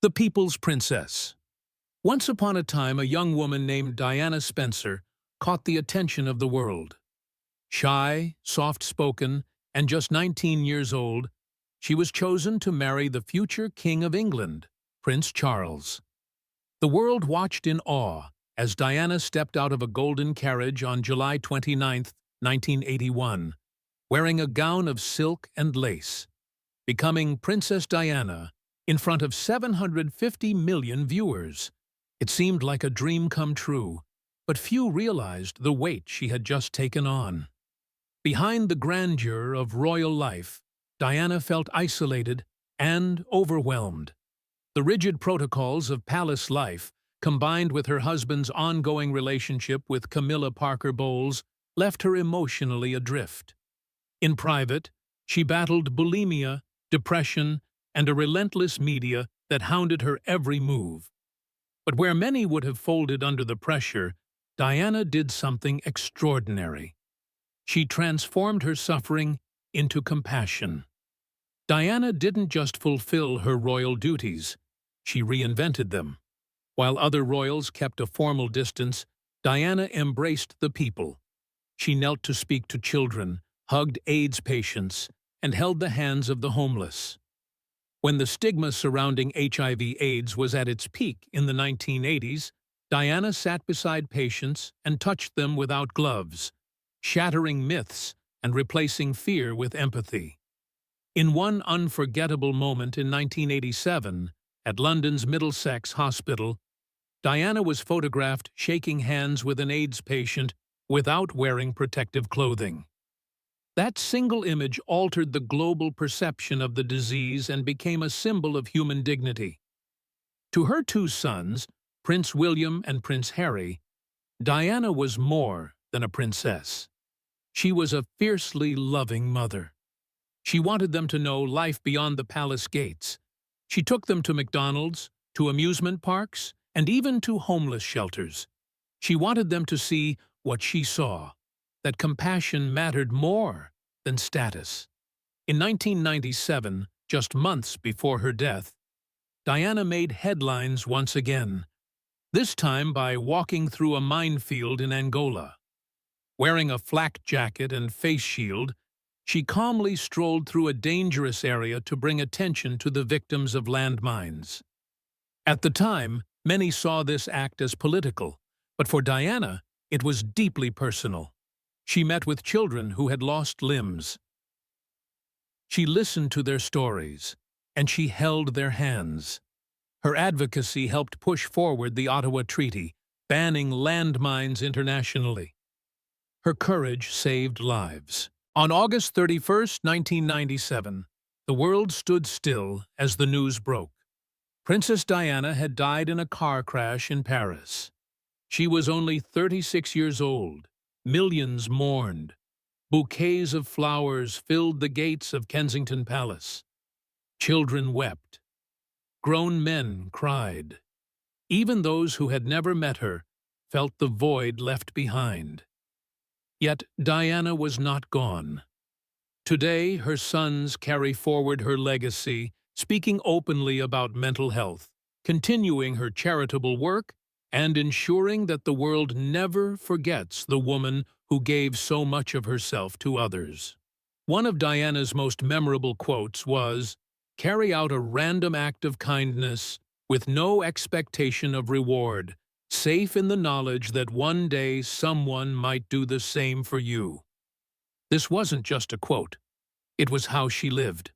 The People's Princess. Once upon a time, a young woman named Diana Spencer caught the attention of the world. Shy, soft-spoken, and just 19 years old, she was chosen to marry the future King of England, Prince Charles. The world watched in awe as Diana stepped out of a golden carriage on July 29, 1981, wearing a gown of silk and lace, becoming Princess Diana in front of 750 million viewers. It seemed like a dream come true, but few realized the weight she had just taken on. Behind the grandeur of royal life, Diana felt isolated and overwhelmed. The rigid protocols of palace life, combined with her husband's ongoing relationship with Camilla Parker Bowles, left her emotionally adrift. In private, she battled bulimia, depression, and a relentless media that hounded her every move. But where many would have folded under the pressure, Diana did something extraordinary. She transformed her suffering into compassion. Diana didn't just fulfill her royal duties, she reinvented them. While other royals kept a formal distance, Diana embraced the people. She knelt to speak to children, hugged AIDS patients, and held the hands of the homeless. When the stigma surrounding HIV/AIDS was at its peak in the 1980s, Diana sat beside patients and touched them without gloves, shattering myths and replacing fear with empathy. In one unforgettable moment in 1987, at London's Middlesex Hospital, Diana was photographed shaking hands with an AIDS patient without wearing protective clothing. That single image altered the global perception of the disease and became a symbol of human dignity. To her two sons, Prince William and Prince Harry, Diana was more than a princess. She was a fiercely loving mother. She wanted them to know life beyond the palace gates. She took them to McDonald's, to amusement parks, and even to homeless shelters. She wanted them to see what she saw, that compassion mattered more than status. In 1997, just months before her death, Diana made headlines once again, this time by walking through a minefield in Angola. Wearing a flak jacket and face shield, she calmly strolled through a dangerous area to bring attention to the victims of landmines. At the time, many saw this act as political, but for Diana, it was deeply personal. She met with children who had lost limbs. She listened to their stories, and she held their hands. Her advocacy helped push forward the Ottawa Treaty, banning landmines internationally. Her courage saved lives. On August 31, 1997, the world stood still as the news broke. Princess Diana had died in a car crash in Paris. She was only 36 years old. Millions mourned. Bouquets of flowers filled the gates of Kensington Palace. Children wept. Grown men cried. Even those who had never met her felt the void left behind. Yet Diana was not gone. Today, her sons carry forward her legacy, speaking openly about mental health, continuing her charitable work, and ensuring that the world never forgets the woman who gave so much of herself to others. One of Diana's most memorable quotes was, "Carry out a random act of kindness with no expectation of reward, safe in the knowledge that one day someone might do the same for you." This wasn't just a quote. It was how she lived.